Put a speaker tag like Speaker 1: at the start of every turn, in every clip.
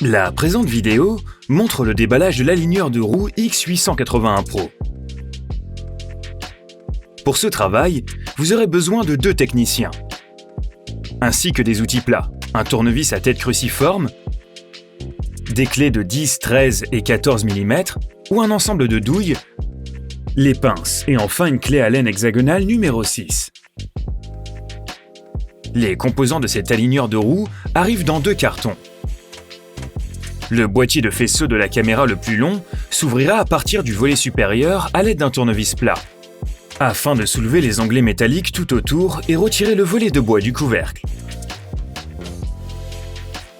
Speaker 1: La présente vidéo montre le déballage de l'aligneur de roue X881 Pro. Pour ce travail, vous aurez besoin de 2 techniciens, ainsi que des outils plats, un tournevis à tête cruciforme, des clés de 10, 13 et 14 mm ou un ensemble de douilles, les pinces et enfin une clé Allen hexagonale numéro 6. Les composants de cet aligneur de roue arrivent dans 2 cartons. Le boîtier de faisceau de la caméra le plus long s'ouvrira à partir du volet supérieur à l'aide d'un tournevis plat, afin de soulever les onglets métalliques tout autour et retirer le volet de bois du couvercle.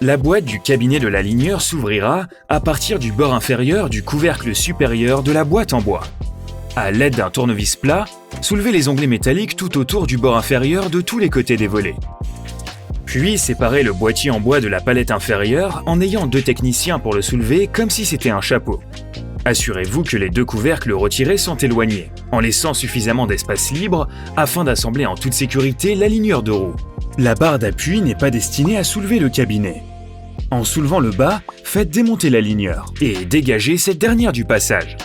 Speaker 1: La boîte du cabinet de l'aligneur s'ouvrira à partir du bord inférieur du couvercle supérieur de la boîte en bois. À l'aide d'un tournevis plat, soulevez les onglets métalliques tout autour du bord inférieur de tous les côtés des volets. Puis séparez le boîtier en bois de la palette inférieure en ayant 2 techniciens pour le soulever comme si c'était un chapeau. Assurez-vous que les 2 couvercles retirés sont éloignés, en laissant suffisamment d'espace libre afin d'assembler en toute sécurité l'aligneur de roue. La barre d'appui n'est pas destinée à soulever le cabinet. En soulevant le bas, faites démonter l'aligneur et dégagez cette dernière du passage.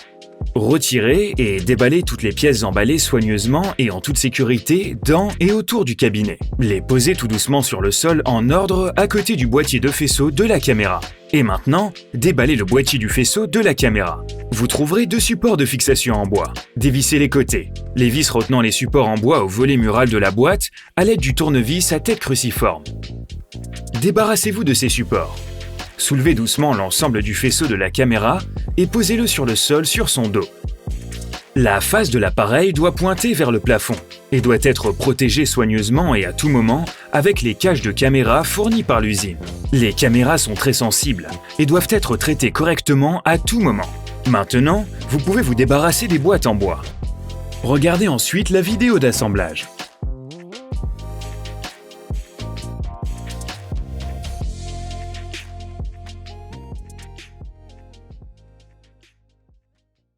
Speaker 1: Retirez et déballez toutes les pièces emballées soigneusement et en toute sécurité dans et autour du cabinet. Les posez tout doucement sur le sol en ordre à côté du boîtier de faisceau de la caméra. Et maintenant, déballez le boîtier du faisceau de la caméra. Vous trouverez 2 supports de fixation en bois. Dévissez les côtés, les vis retenant les supports en bois au volet mural de la boîte à l'aide du tournevis à tête cruciforme. Débarrassez-vous de ces supports. Soulevez doucement l'ensemble du faisceau de la caméra et posez-le sur le sol sur son dos. La face de l'appareil doit pointer vers le plafond et doit être protégée soigneusement et à tout moment avec les caches de caméra fournies par l'usine. Les caméras sont très sensibles et doivent être traitées correctement à tout moment. Maintenant, vous pouvez vous débarrasser des boîtes en bois. Regardez ensuite la vidéo d'assemblage.